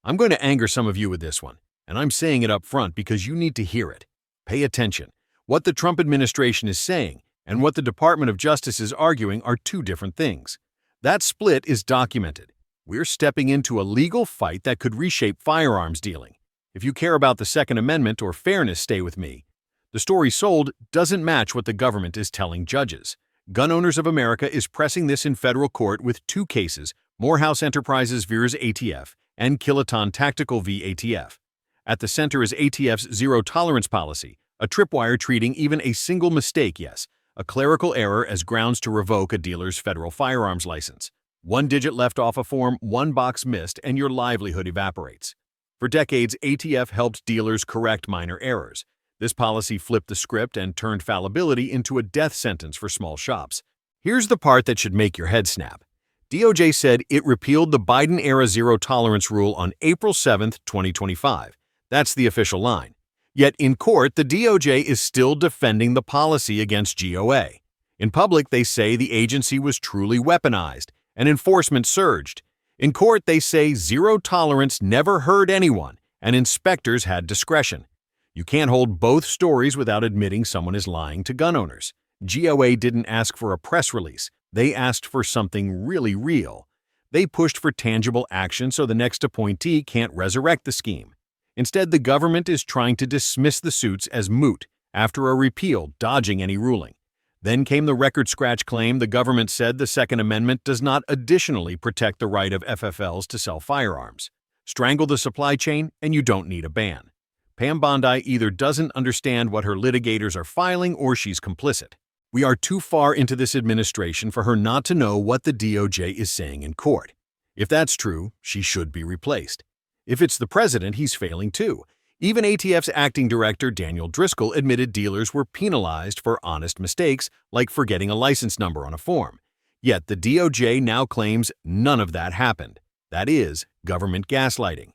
I'm going to anger some of you with this one, and I'm saying it up front because you need to hear it. Pay attention. What the Trump administration is saying and what the Department of Justice is arguing are two different things. That split is documented. We're stepping into a legal fight that could reshape firearms dealing. If you care about the Second Amendment or fairness, stay with me. The story sold doesn't match what the government is telling judges. Gun Owners of America is pressing this in federal court with two cases, Morehouse Enterprises v. ATF and Kiloton Tactical v. ATF. At the center is ATF's zero-tolerance policy, a tripwire treating even a single mistake, yes, a clerical error as grounds to revoke a dealer's federal firearms license. One digit left off a form, one box missed, and your livelihood evaporates. For decades, ATF helped dealers correct minor errors. This policy flipped the script and turned fallibility into a death sentence for small shops. Here's the part that should make your head snap. DOJ said it repealed the Biden-era zero-tolerance rule on April 7, 2025. That's the official line. Yet in court, the DOJ is still defending the policy against GOA. In public, they say the agency was truly weaponized, and enforcement surged. In court, they say zero tolerance never hurt anyone, and inspectors had discretion. You can't hold both stories without admitting someone is lying to gun owners. GOA didn't ask for a press release. They asked for something really real. They pushed for tangible action so the next appointee can't resurrect the scheme. Instead, the government is trying to dismiss the suits as moot after a repeal, dodging any ruling. Then came the record-scratch claim the government said the Second Amendment does not additionally protect the right of FFLs to sell firearms. Strangle the supply chain, and you don't need a ban. Pam Bondi either doesn't understand what her litigators are filing or she's complicit. We are too far into this administration for her not to know what the DOJ is saying in court. If that's true, she should be replaced. If it's the president, he's failing too. Even ATF's acting director, Daniel Driscoll, admitted dealers were penalized for honest mistakes, like forgetting a license number on a form. Yet the DOJ now claims none of that happened. That is government gaslighting.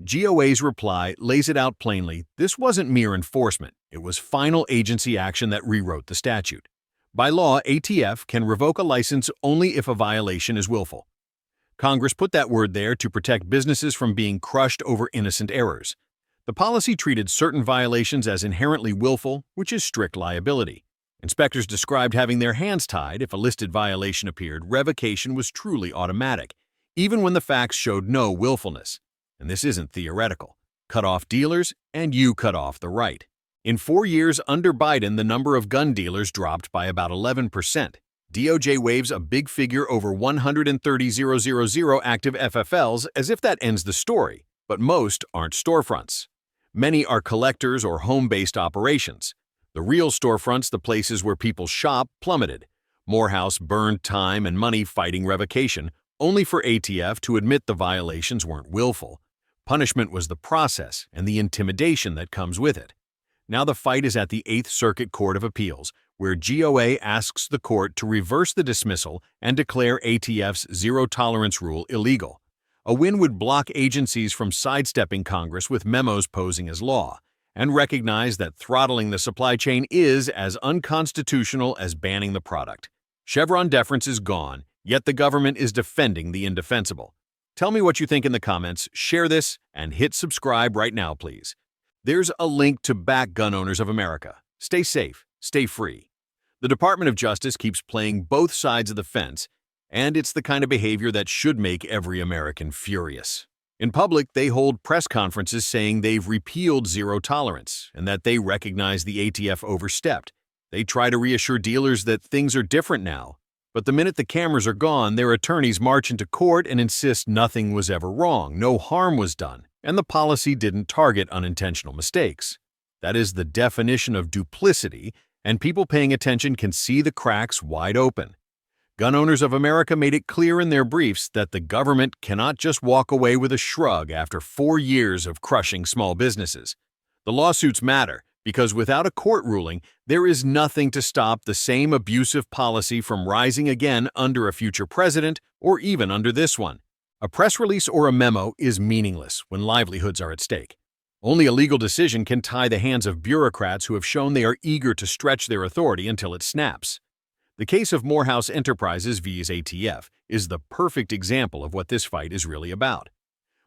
GOA's reply lays it out plainly. This wasn't mere enforcement. It was final agency action that rewrote the statute. By law, ATF can revoke a license only if a violation is willful. Congress put that word there to protect businesses from being crushed over innocent errors. The policy treated certain violations as inherently willful, which is strict liability. Inspectors described having their hands tied if a listed violation appeared. Revocation was truly automatic, even when the facts showed no willfulness. And this isn't theoretical. Cut off dealers, and you cut off the right. In 4 years under Biden, the number of gun dealers dropped by about 11%. DOJ waves a big figure over 130,000 active FFLs as if that ends the story, but most aren't storefronts. Many are collectors or home-based operations. The real storefronts, the places where people shop, plummeted. Morehouse burned time and money fighting revocation, only for ATF to admit the violations weren't willful. Punishment was the process and the intimidation that comes with it. Now the fight is at the 8th Circuit Court of Appeals, where GOA asks the court to reverse the dismissal and declare ATF's zero-tolerance rule illegal. A win would block agencies from sidestepping Congress with memos posing as law, and recognize that throttling the supply chain is as unconstitutional as banning the product. Chevron deference is gone, yet the government is defending the indefensible. Tell me what you think in the comments, share this, and hit subscribe right now, please. There's a link to back Gun Owners of America. Stay safe, stay free. The Department of Justice keeps playing both sides of the fence, and it's the kind of behavior that should make every American furious. In public, they hold press conferences saying they've repealed zero tolerance and that they recognize the ATF overstepped. They try to reassure dealers that things are different now. But the minute the cameras are gone, their attorneys march into court and insist nothing was ever wrong, no harm was done, and the policy didn't target unintentional mistakes. That is the definition of duplicity, and people paying attention can see the cracks wide open. Gun Owners of America made it clear in their briefs that the government cannot just walk away with a shrug after 4 years of crushing small businesses. The lawsuits matter, because without a court ruling, there is nothing to stop the same abusive policy from rising again under a future president or even under this one. A press release or a memo is meaningless when livelihoods are at stake. Only a legal decision can tie the hands of bureaucrats who have shown they are eager to stretch their authority until it snaps. The case of Morehouse Enterprises v. ATF is the perfect example of what this fight is really about.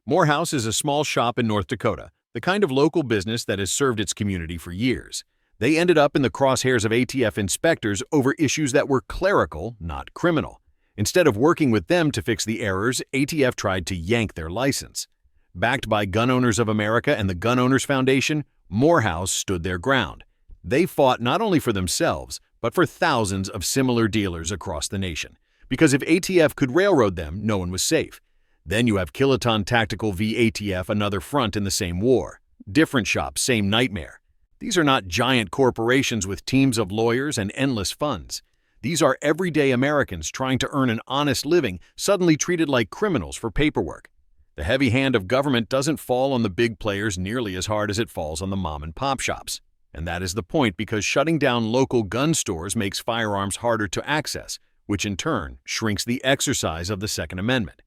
Morehouse is a small shop in North Dakota, the kind of local business that has served its community for years. They ended up in the crosshairs of ATF inspectors over issues that were clerical, not criminal. Instead of working with them to fix the errors, ATF tried to yank their license. Backed by Gun Owners of America and the Gun Owners Foundation, Morehouse stood their ground. They fought not only for themselves, but for thousands of similar dealers across the nation. Because if ATF could railroad them, no one was safe. Then you have Kiloton Tactical v. ATF, another front in the same war. Different shops, same nightmare. These are not giant corporations with teams of lawyers and endless funds. These are everyday Americans trying to earn an honest living, suddenly treated like criminals for paperwork. The heavy hand of government doesn't fall on the big players nearly as hard as it falls on the mom-and-pop shops. And that is the point, because shutting down local gun stores makes firearms harder to access, which in turn shrinks the exercise of the Second Amendment.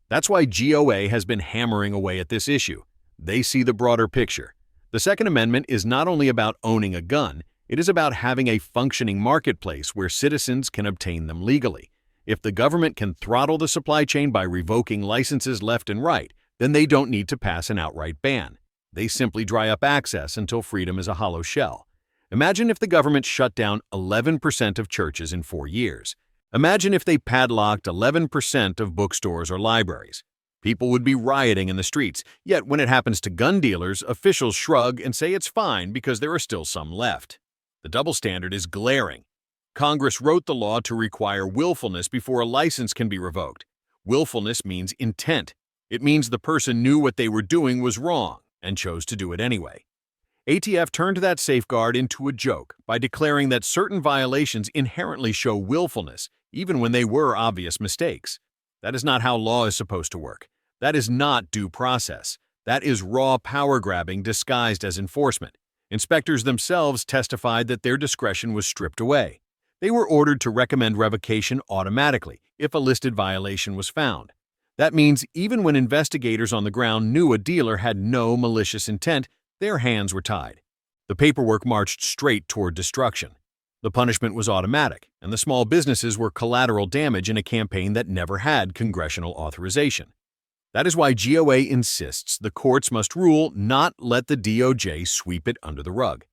That's why GOA has been hammering away at this issue. They see the broader picture. The Second Amendment is not only about owning a gun, it is about having a functioning marketplace where citizens can obtain them legally. If the government can throttle the supply chain by revoking licenses left and right, then they don't need to pass an outright ban. They simply dry up access until freedom is a hollow shell. Imagine if the government shut down 11% of churches in 4 years. Imagine if they padlocked 11% of bookstores or libraries. People would be rioting in the streets, yet when it happens to gun dealers, officials shrug and say it's fine because there are still some left. The double standard is glaring. Congress wrote the law to require willfulness before a license can be revoked. Willfulness means intent. It means the person knew what they were doing was wrong and chose to do it anyway. ATF turned that safeguard into a joke by declaring that certain violations inherently show willfulness, even when they were obvious mistakes. That is not how law is supposed to work. That is not due process. That is raw power-grabbing disguised as enforcement. Inspectors themselves testified that their discretion was stripped away. They were ordered to recommend revocation automatically if a listed violation was found. That means even when investigators on the ground knew a dealer had no malicious intent, their hands were tied. The paperwork marched straight toward destruction. The punishment was automatic, and the small businesses were collateral damage in a campaign that never had congressional authorization. That is why GOA insists the courts must rule, not let the DOJ sweep it under the rug.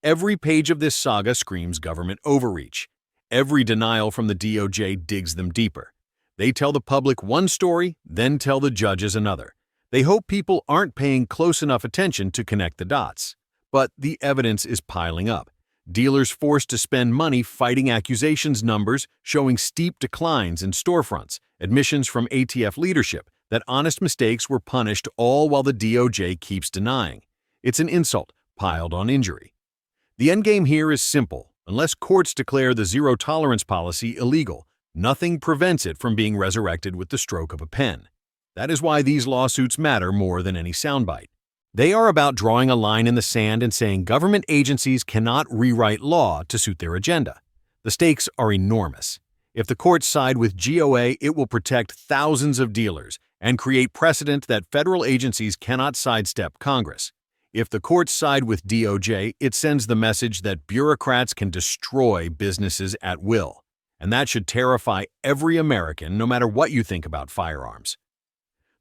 Every page of this saga screams government overreach. Every denial from the DOJ digs them deeper. They tell the public one story, then tell the judges another. They hope people aren't paying close enough attention to connect the dots. But the evidence is piling up. Dealers forced to spend money fighting accusations numbers showing steep declines in storefronts, admissions from ATF leadership that honest mistakes were punished, all while the DOJ keeps denying. It's an insult piled on injury. The endgame here is simple. Unless courts declare the zero-tolerance policy illegal, nothing prevents it from being resurrected with the stroke of a pen. That is why these lawsuits matter more than any soundbite. They are about drawing a line in the sand and saying government agencies cannot rewrite law to suit their agenda. The stakes are enormous. If the courts side with GOA, it will protect thousands of dealers and create precedent that federal agencies cannot sidestep Congress. If the courts side with DOJ, it sends the message that bureaucrats can destroy businesses at will. And that should terrify every American, no matter what you think about firearms.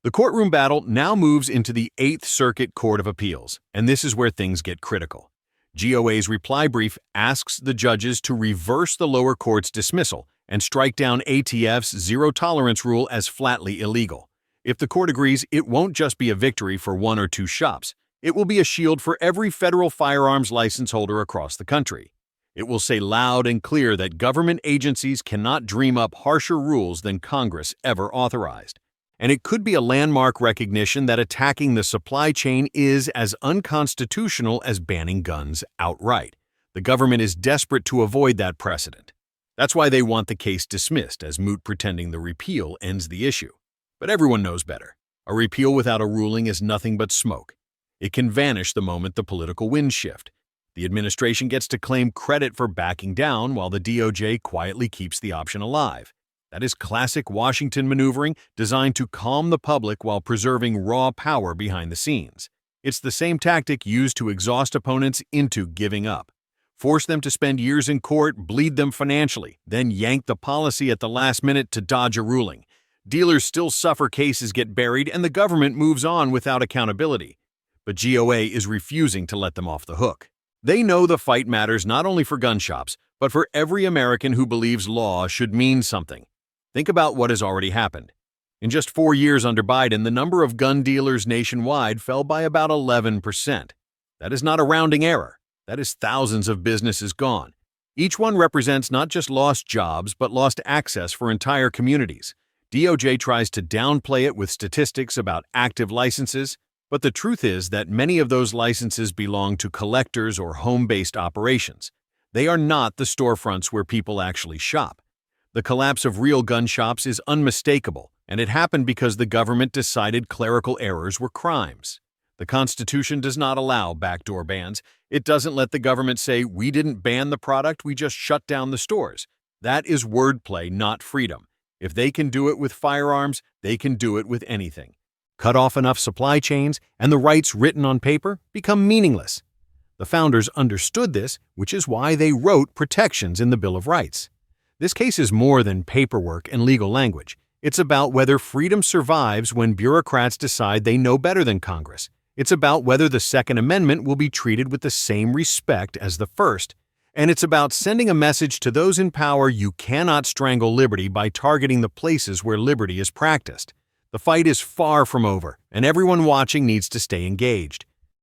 The courtroom battle now moves into the Eighth Circuit Court of Appeals, and this is where things get critical. GOA's reply brief asks the judges to reverse the lower court's dismissal and strike down ATF's zero-tolerance rule as flatly illegal. If the court agrees, it won't just be a victory for 1 or 2 shops. It will be a shield for every federal firearms license holder across the country. It will say loud and clear that government agencies cannot dream up harsher rules than Congress ever authorized. And it could be a landmark recognition that attacking the supply chain is as unconstitutional as banning guns outright. The government is desperate to avoid that precedent. That's why they want the case dismissed as moot, pretending the repeal ends the issue. But everyone knows better. A repeal without a ruling is nothing but smoke. It can vanish the moment the political winds shift. The administration gets to claim credit for backing down while the DOJ quietly keeps the option alive. That is classic Washington maneuvering designed to calm the public while preserving raw power behind the scenes. It's the same tactic used to exhaust opponents into giving up. Force them to spend years in court, bleed them financially, then yank the policy at the last minute to dodge a ruling. Dealers still suffer, cases get buried, and the government moves on without accountability. But GOA is refusing to let them off the hook. They know the fight matters not only for gun shops, but for every American who believes law should mean something. Think about what has already happened. In just 4 years under Biden, the number of gun dealers nationwide fell by about 11%. That is not a rounding error. That is thousands of businesses gone. Each one represents not just lost jobs, but lost access for entire communities. DOJ tries to downplay it with statistics about active licenses, but the truth is that many of those licenses belong to collectors or home-based operations. They are not the storefronts where people actually shop. The collapse of real gun shops is unmistakable, and it happened because the government decided clerical errors were crimes. The Constitution does not allow backdoor bans. It doesn't let the government say, "We didn't ban the product, we just shut down the stores." That is wordplay, not freedom. If they can do it with firearms, they can do it with anything. Cut off enough supply chains, and the rights written on paper become meaningless. The founders understood this, which is why they wrote protections in the Bill of Rights. This case is more than paperwork and legal language. It's about whether freedom survives when bureaucrats decide they know better than Congress. It's about whether the Second Amendment will be treated with the same respect as the First. And it's about sending a message to those in power: you cannot strangle liberty by targeting the places where liberty is practiced. The fight is far from over, and everyone watching needs to stay engaged.